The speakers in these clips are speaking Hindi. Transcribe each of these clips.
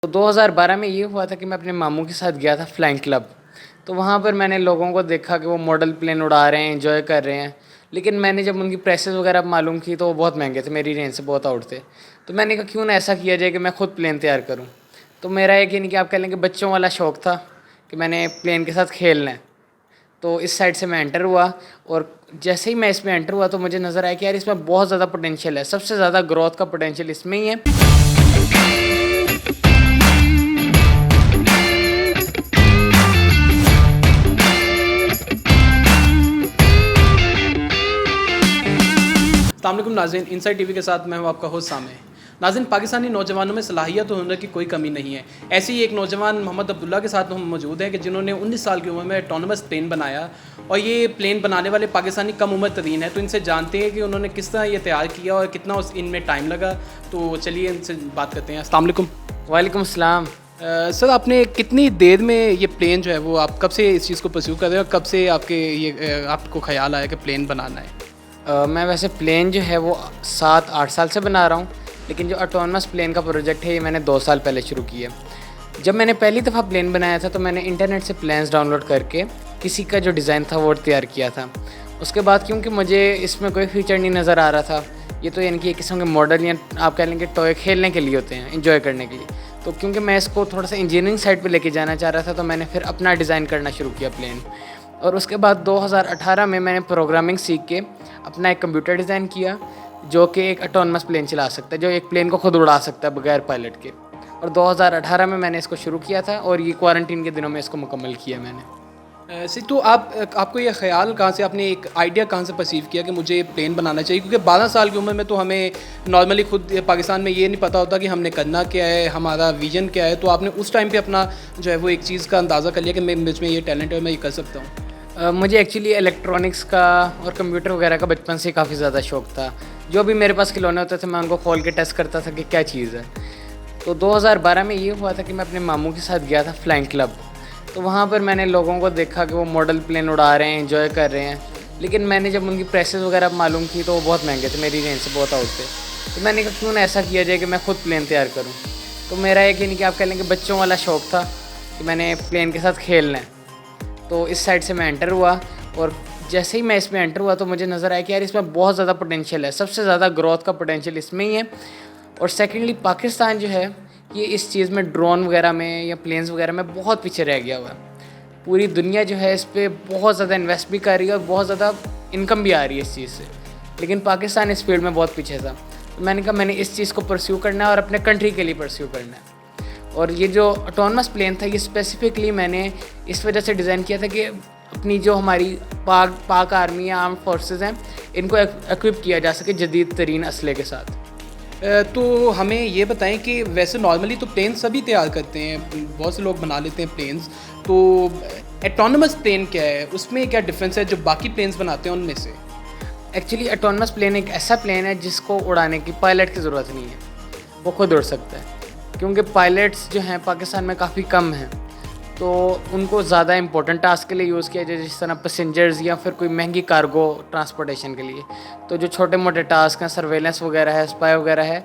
तो 2012 में ये हुआ था कि मैं अपने मामू के साथ गया था फ्लाइंग क्लब। तो वहाँ पर मैंने लोगों को देखा कि वो मॉडल प्लेन उड़ा रहे हैं, एंजॉय कर रहे हैं। लेकिन मैंने जब उनकी प्राइसेस वगैरह मालूम की तो वो बहुत महंगे थे, मेरी रेंज से बहुत आउट थे। तो मैंने कहा क्यों ना ऐसा किया जाए कि मैं खुद प्लेन तैयार करूँ। तो मेरा एक यानी कि आप कह लें कि बच्चों वाला शौक़ था कि मैंने प्लेन के साथ खेलना है। तो इस साइड से मैं एंटर हुआ और जैसे ही मैं इसमें एंटर हुआ तो मुझे नज़र आया कि यार इसमें बहुत ज़्यादा पोटेंशियल है, सबसे ज़्यादा ग्रोथ का पोटेंशियल इसमें ही है। अस्सलामुअलैकुम नाज़रीन, इनसाइड टीवी के साथ मैं हूं आपका होस्ट सामे। नाज़रीन, पाकिस्तानी नौजवानों में सलाहियत और हुनर की कोई कमी नहीं है। ऐसे ही एक नौजवान मोहम्मद अब्दुल्ला के साथ हम मौजूद हैं कि जिन्होंने 19 साल की उम्र में ऑटोनमस प्लेन बनाया और ये प्लेन बनाने वाले पाकिस्तानी कम उम्र तरीन है। तो इनसे जानते हैं कि उन्होंने किस तरह ये तैयार किया और कितना इनमें टाइम लगा। तो चलिए इनसे बात करते हैं। अस्सलामुअलैकुम। वालेकुम सलाम। सर, आपने कितनी देर में ये प्लेन जो है वो आप कब से इस चीज़ को परस्यू कर रहे हो और कब से आपको ख्याल आया कि प्लेन बनाना है? मैं वैसे प्लेन जो है वो 7-8 साल से बना रहा हूँ, लेकिन जो ऑटोनमस प्लेन का प्रोजेक्ट है ये मैंने 2 साल पहले शुरू किया। जब मैंने पहली दफ़ा प्लेन बनाया था तो मैंने इंटरनेट से प्लान्स डाउनलोड करके किसी का जो डिज़ाइन था वो तैयार किया था। उसके बाद क्योंकि मुझे इसमें कोई फ़ीचर नहीं नज़र आ रहा था, ये तो यानी कि एक किस्म के मॉडल या आप कह लेंगे टॉय खेलने के लिए होते हैं, इंजॉय करने के लिए। तो क्योंकि मैं इसको थोड़ा सा इंजीनियरिंग साइड पे लेके जाना चाह रहा था तो मैंने फिर अपना डिज़ाइन करना शुरू किया प्लेन। और उसके बाद 2018 में मैंने प्रोग्रामिंग सीख के अपना एक कंप्यूटर डिज़ाइन किया जो कि एक ऑटोनमस प्लेन चला सकता है, जो एक प्लेन को खुद उड़ा सकता है बगैर पायलट के। और 2018 में मैंने इसको शुरू किया था और ये क्वारंटीन के दिनों में इसको मुकम्मल किया मैंने। तो आपको ये ख्याल कहाँ से, आपने एक आइडिया कहाँ से परसीव किया कि मुझे प्लेन बनाना चाहिए? क्योंकि 12 साल की उम्र में तो हमें नॉर्मली खुद पाकिस्तान में ये नहीं पता होता कि हमने करना क्या है, हमारा विजन क्या है। तो आपने उस टाइम पे अपना जो है वो एक चीज़ का अंदाज़ा कर लिया कि मुझ में ये टैलेंट है और मैं ये कर सकता हूँ। मुझे एक्चुअली इलेक्ट्रॉनिक्स का और कंप्यूटर वगैरह का बचपन से काफ़ी ज़्यादा शौक़ था। जो भी मेरे पास खिलौने होते थे मैं उनको खोल के टेस्ट करता था कि क्या चीज़ है। तो 2012 में ये हुआ था कि मैं अपने मामू के साथ गया था फ्लाइंग क्लब। तो वहाँ पर मैंने लोगों को देखा कि वो मॉडल प्लेन उड़ा रहे हैं, एंजॉय कर रहे हैं। लेकिन मैंने जब उनकी प्राइसेस वगैरह मालूम की तो वो बहुत महंगे थे, मेरी रेंज से बहुत आउट थे। तो मैंने कहा क्यों ना ऐसा किया जाए कि मैं खुद प्लेन तैयार करूँ। तो मेरा एक यानी कि आप कह लेंगे बच्चों वाला शौक़ था कि मैंने प्लेन के साथ खेलना है। तो इस साइड से मैं एंटर हुआ और जैसे ही मैं इसमें एंटर हुआ तो मुझे नज़र आया कि यार इसमें बहुत ज़्यादा पोटेंशियल है, सबसे ज़्यादा ग्रोथ का पोटेंशियल इसमें ही है। और सेकेंडली पाकिस्तान जो है ये इस चीज़ में ड्रोन वगैरह में या प्लेन्स वगैरह में बहुत पीछे रह गया हुआ है। पूरी दुनिया जो है इस पर बहुत ज़्यादा इन्वेस्ट भी कर रही है और बहुत ज़्यादा इनकम भी आ रही है इस चीज़ से, लेकिन पाकिस्तान इस फील्ड में बहुत पीछे था। तो मैंने कहा मैंने इस चीज़ को परस्यू करना है और अपने कंट्री के लिए परस्यू करना है। और ये जो ऑटोनमस प्लेन था ये स्पेसिफिकली मैंने इस वजह से डिज़ाइन किया था कि अपनी जो हमारी पाक आर्मी या आर्म फोर्सेस हैं इनको इक्विप किया जा सके जदीद तरीन असले के साथ। तो हमें ये बताएं कि वैसे नॉर्मली तो प्लेन सभी तैयार करते हैं, बहुत से लोग बना लेते हैं प्लेन्स। तो ऑटोनमस प्लेन क्या है, उसमें क्या डिफरेंस है जो बाकी प्लेन्स बनाते हैं उनमें से? एक्चुअली ऑटोनमस प्लेन एक ऐसा प्लेन है जिसको उड़ाने की पायलट की ज़रूरत नहीं है, वो खुद उड़ सकता है। क्योंकि पायलट्स जो हैं पाकिस्तान में काफ़ी कम हैं, तो उनको ज़्यादा इंपॉर्टेंट टास्क के लिए यूज़ किया जाए, जिस तरह पैसेंजर्स या फिर कोई महंगी कार्गो ट्रांसपोर्टेशन के लिए। तो जो छोटे मोटे टास्क हैं, सर्वेलेंस वगैरह है, स्पाई वगैरह है,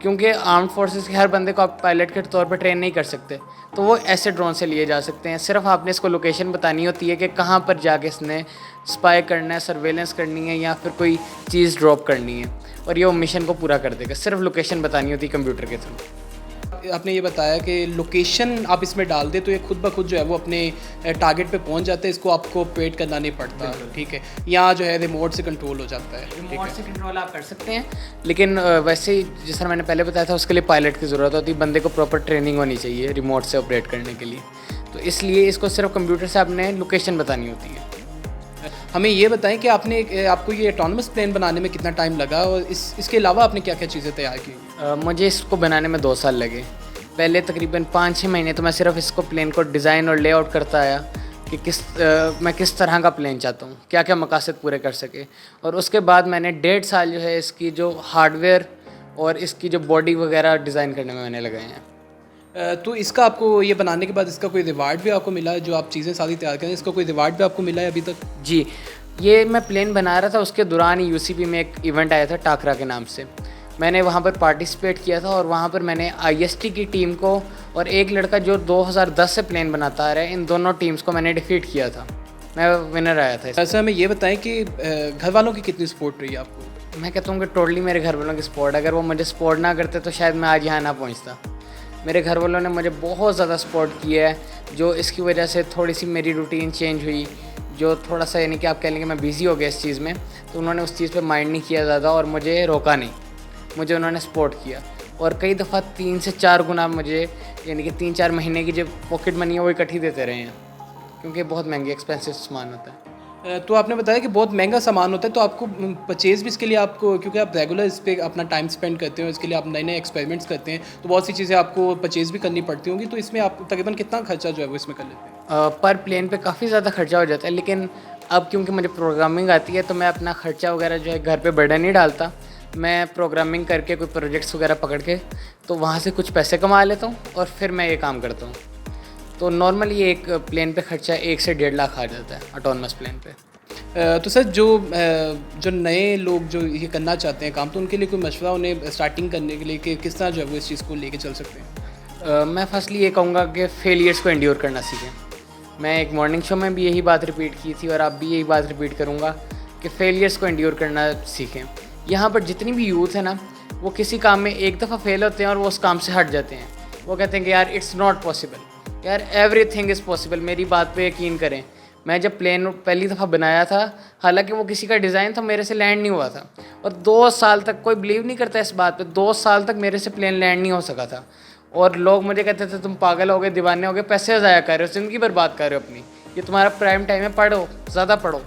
क्योंकि आर्म फोर्सेस के हर बंदे को आप पायलट के तौर पर ट्रेन नहीं कर सकते, तो वो ऐसे ड्रोन से लिए जा सकते हैं। सिर्फ आपने इसको लोकेशन बतानी होती है कि कहाँ पर जाके इसने स्पाई करना है, सर्वेलेंस करनी है या फिर कोई चीज़ ड्रॉप करनी है, और ये वो मिशन को पूरा कर देगा। सिर्फ लोकेशन बतानी होती है कंप्यूटर के थ्रू। आपने ये बताया कि लोकेशन आप इसमें डाल दे तो ये खुद ब खुद जो है वो अपने टारगेट पे पहुंच जाता है, इसको आपको वेट करना नहीं पड़ता। ठीक है, यहाँ जो है रिमोट से कंट्रोल हो जाता है। रिमोट से कंट्रोल आप कर सकते हैं, लेकिन वैसे ही जिस तरह मैंने पहले बताया था उसके लिए पायलट की ज़रूरत होती है, बंदे को प्रॉपर ट्रेनिंग होनी चाहिए रिमोट से ऑपरेट करने के लिए। तो इसलिए इसको सिर्फ कंप्यूटर से आपने लोकेशन बतानी होती है। हमें ये बताएं कि आपको ये ऑटोनमस प्लेन बनाने में कितना टाइम लगा और इसके अलावा आपने क्या क्या चीज़ें तैयार की? मुझे इसको बनाने में 2 साल लगे। पहले तकरीबन 5-6 महीने तो मैं सिर्फ इसको प्लेन को डिज़ाइन और लेआउट करता आया कि मैं किस तरह का प्लेन चाहता हूँ, क्या क्या मकासद पूरे कर सके। और उसके बाद मैंने 1.5 साल जो है इसकी जो हार्डवेयर और इसकी जो बॉडी वगैरह डिज़ाइन करने में मैंने लगाए हैं। तो इसका आपको ये बनाने के बाद इसका कोई रिवार्ड भी आपको मिला है? जो आप चीज़ें सारी तैयार करें, इसका कोई रिवार्ड भी आपको मिला है अभी तक? जी, ये मैं प्लेन बना रहा था उसके दौरान ही यूसीपी में एक इवेंट आया था टाकरा के नाम से। मैंने वहाँ पर पार्टिसिपेट किया था और वहाँ पर मैंने IST की टीम को और एक लड़का जो 2010 से प्लेन बनाता आ रहा है, इन दोनों टीम्स को मैंने डिफीट किया था। मैं विनर आया था। ऐसा हमें ये बताएं कि घर वालों की कितनी सपोर्ट रही है आपको? मैं कहता हूँ कि टोटली मेरे घर वालों की सपोर्ट। अगर वो मुझे सपोर्ट ना करते तो शायद मैं आज यहाँ ना पहुँचता। मेरे घर वालों ने मुझे बहुत ज़्यादा सपोर्ट किया है, जो इसकी वजह से थोड़ी सी मेरी रूटीन चेंज हुई, जो थोड़ा सा यानी कि आप कह लेंगे मैं बिज़ी हो गया इस चीज़ में, तो उन्होंने उस चीज़ पे माइंड नहीं किया ज़्यादा और मुझे रोका नहीं, मुझे उन्होंने सपोर्ट किया। और कई दफ़ा 3 से 4 गुना मुझे यानी कि 3-4 महीने की जो पॉकेट मनी है वो इकट्ठी देते रहे हैं, क्योंकि बहुत महंगी एक्सपेंसिव सामान होता है। तो आपने बताया कि बहुत महंगा सामान होता है, तो आपको परचेज़ भी इसके लिए आपको, क्योंकि आप रेगुलर इस पर अपना टाइम स्पेंड करते हो, इसके लिए आप नए नए एक्सपेरिमेंट्स करते हैं, तो बहुत सी चीज़ें आपको परचेज़ भी करनी पड़ती होंगी, तो इसमें आप तकरीबन कितना खर्चा जो है वो इसमें कर लेते हैं? पर प्लेन पे काफ़ी ज़्यादा खर्चा हो जाता है, लेकिन अब क्योंकि मुझे प्रोग्रामिंग आती है तो मैं अपना खर्चा वगैरह जो है घर पे बर्डन नहीं डालता। मैं प्रोग्रामिंग करके कोई प्रोजेक्ट्स वगैरह पकड़ के तो वहाँ से कुछ पैसे कमा लेता हूँ और फिर मैं ये काम करता हूँ। तो नॉर्मली एक प्लेन पे खर्चा 1 से 1.5 लाख आ जाता है ऑटोनमस प्लेन पे। तो सर जो नए लोग जो ये करना चाहते हैं काम, तो उनके लिए कोई मशवरा उन्हें स्टार्टिंग करने के लिए कि किस तरह जो है वो इस चीज़ को लेके चल सकते हैं? मैं फर्स्टली ये कहूँगा कि फेलियर्स को एंड्योर करना सीखें। मैं एक मॉर्निंग शो में भी यही बात रिपीट की थी और अब भी यही बात रिपीट करूँगा कि फेलियर्स को एंड्योर करना सीखें। यहाँ पर जितनी भी यूथ है ना, वो किसी काम में एक दफ़ा फेल होते हैं और वो उस काम से हट जाते हैं। वो कहते हैं कि यार इट्स नॉट पॉसिबल, यार एवरीथिंग इज़ पॉसिबल। मेरी बात पे यकीन करें, मैं जब प्लेन पहली दफ़ा बनाया था, हालांकि वो किसी का डिज़ाइन था, मेरे से लैंड नहीं हुआ था और 2 साल तक कोई बिलीव नहीं करता इस बात पे, 2 साल तक मेरे से प्लेन लैंड नहीं हो सका था। और लोग मुझे कहते थे तुम पागल हो गए, दीवाने हो गए, पैसे ज़ाया कर रहे हो, ज़िंदगी बर्बाद कर रहे हो अपनी, ये तुम्हारा प्राइम टाइम है, पढ़ो, ज़्यादा पढ़ो।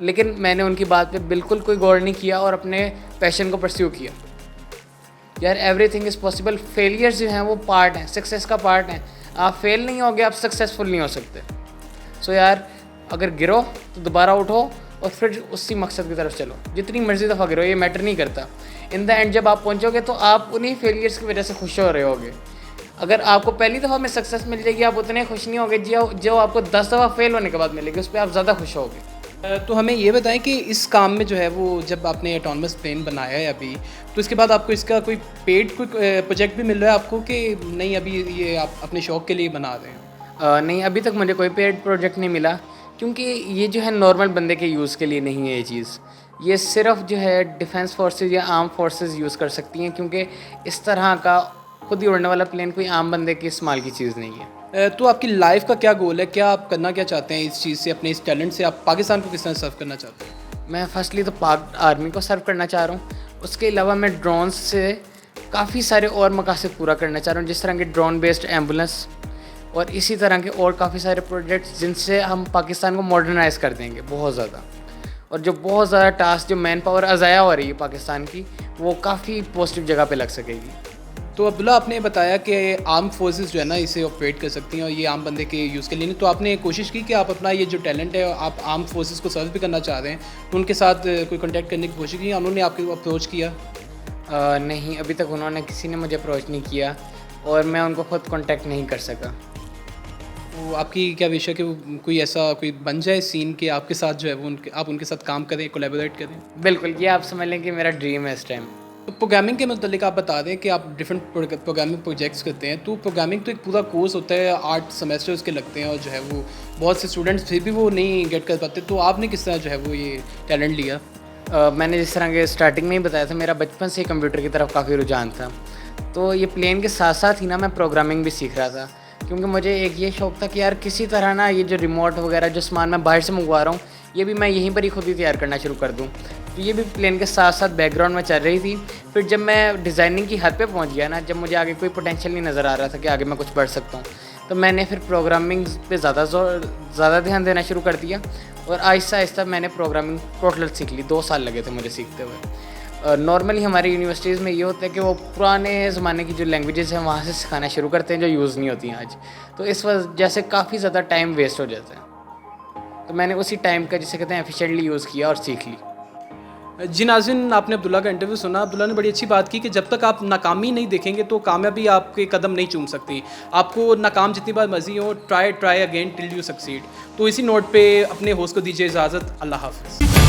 लेकिन मैंने उनकी बात पे बिल्कुल कोई गौर नहीं किया और अपने पैशन को परस्यू किया। यार एवरीथिंग इज़ पॉसिबल। फेलियर्स जो हैं वो पार्ट हैं, सक्सेस का पार्ट हैं। आप फेल नहीं होगे, आप सक्सेसफुल नहीं हो सकते। सो यार अगर गिरो तो दोबारा उठो और फिर उसी मकसद की तरफ चलो। जितनी मर्जी दफ़ा गिरो ये मैटर नहीं करता। इन द एंड जब आप पहुंचोगे तो आप उन्हीं फेलियर्स की वजह से खुश हो रहे होगे। अगर आपको पहली दफ़ा में सक्सेस मिल जाएगी, आप उतने खुश नहीं होगे जो आपको 10 दफ़ा फेल होने के बाद मिलेगी, उस पर आप ज़्यादा खुश होगे। तो हमें ये बताएं कि इस काम में जो है वो जब आपने ऑटोनमस प्लेन बनाया है अभी, तो इसके बाद आपको इसका कोई पेड कोई प्रोजेक्ट भी मिल रहा है आपको कि नहीं, अभी ये आप अपने शौक़ के लिए बना रहे हैं? नहीं, अभी तक मुझे कोई पेड प्रोजेक्ट नहीं मिला, क्योंकि ये जो है नॉर्मल बंदे के यूज़ के लिए नहीं है ये चीज़। ये सिर्फ जो है डिफेंस फोर्सेस या आर्म फोर्सेस यूज़ कर सकती हैं, क्योंकि इस तरह का खुद ही उड़ने वाला प्लेन कोई आम बंदे के इस्तेमाल की चीज़ नहीं है। तो आपकी लाइफ का क्या गोल है? क्या आप करना क्या चाहते हैं इस चीज़ से, अपने इस टैलेंट से आप पाकिस्तान को किस तरह सर्व करना चाहते हैं? मैं फर्स्टली तो पाक आर्मी को सर्व करना चाह रहा हूँ। उसके अलावा मैं ड्रोन्स से काफ़ी सारे और मकासद पूरा करना चाह रहा हूँ, जिस तरह के ड्रोन बेस्ड एम्बुलेंस और इसी तरह के और काफ़ी सारे प्रोजेक्ट्स, जिनसे हम पाकिस्तान को मॉडर्नाइज़ कर देंगे बहुत ज़्यादा। और जो बहुत ज़्यादा टास्क, जो मैन पावर अज़ाया हो रही है पाकिस्तान की, वो काफ़ी पॉजिटिव जगह पे लग सकेगी। तो अब्दुल्ला, आपने बताया कि आर्म फोर्सेस जो है ना इसे ऑपरेट कर सकती हैं और ये आम बंदे के यूज़ के लिए नहीं, तो आपने कोशिश की कि आप अपना ये जो टैलेंट है आप आर्म फोर्सेस को सर्व भी करना चाह रहे हैं, तो उनके साथ कोई कांटेक्ट करने की कोशिश की, उन्होंने आपको अप्रोच किया? नहीं, अभी तक उन्होंने किसी ने मुझे अप्रोच नहीं किया और मैं उनको खुद कांटेक्ट नहीं कर सका। तो आपकी क्या विश है कि कोई ऐसा कोई बन जाए सीन कि आपके साथ जो है वो आप उनके साथ काम करें, कोलैबोरेट करें? बिल्कुल, ये आप समझ लें कि मेरा ड्रीम है इस टाइम। तो प्रोग्रामिंग के मतलब आप बता दें कि आप डिफरेंट प्रोग्रामिंग प्रोजेक्ट्स करते हैं, तो प्रोग्रामिंग तो एक पूरा कोर्स होता है, 8 सेमेस्टर्स के लगते हैं और जो है वो बहुत से स्टूडेंट्स फिर भी वो नहीं गेट कर पाते, तो आपने किस तरह जो है वो ये टैलेंट लिया? मैंने जिस तरह के स्टार्टिंग में ही बताया था, मेरा बचपन से ही कंप्यूटर की तरफ काफ़ी रुझान था। तो ये प्लेन के साथ साथ ही ना मैं प्रोग्रामिंग भी सीख रहा था, क्योंकि मुझे एक ये शौक़ था कि यार किसी तरह ना ये जो रिमोट वगैरह जो सामान मैं बाहर से मंगवा रहा हूँ, ये भी मैं यहीं पर ही खुद ही तैयार करना शुरू कर दूँ। तो ये भी प्लेन के साथ साथ बैकग्राउंड में चल रही थी। फिर जब मैं डिज़ाइनिंग की हद पे पहुंच गया ना, जब मुझे आगे कोई पोटेंशियल नहीं नज़र आ रहा था कि आगे मैं कुछ बढ़ सकता हूँ, तो मैंने फिर प्रोग्रामिंग पे ज़्यादा ध्यान देना शुरू कर दिया और आहिस्ता आहिस्ता मैंने प्रोग्रामिंग टोटल सीख ली। 2 साल लगे थे मुझे सीखते हुए। नॉर्मली हमारी यूनिवर्सिटीज़ में ये होता है कि वो पुराने ज़माने की जो लैंग्वेजेस हैं वहाँ से सिखाना शुरू करते हैं, जो यूज़ नहीं होती हैं आज। तो इस वजह से काफ़ी ज़्यादा टाइम वेस्ट हो जाता है। तो मैंने उसी टाइम का, जिसे कहते हैं, एफिशिएंटली यूज़ किया और सीख ली। जी नाज़रीन, आपने अब्दुल्ला का इंटरव्यू सुना। अब्दुल्ला ने बड़ी अच्छी बात की कि जब तक आप नाकामी नहीं देखेंगे तो कामयाबी आपके कदम नहीं चूम सकती। आपको नाकाम जितनी बार मर्जी हो, try again till you succeed. तो इसी नोट पे अपने होस्ट को दीजिए इजाज़त। अल्लाह हाफ़िज़।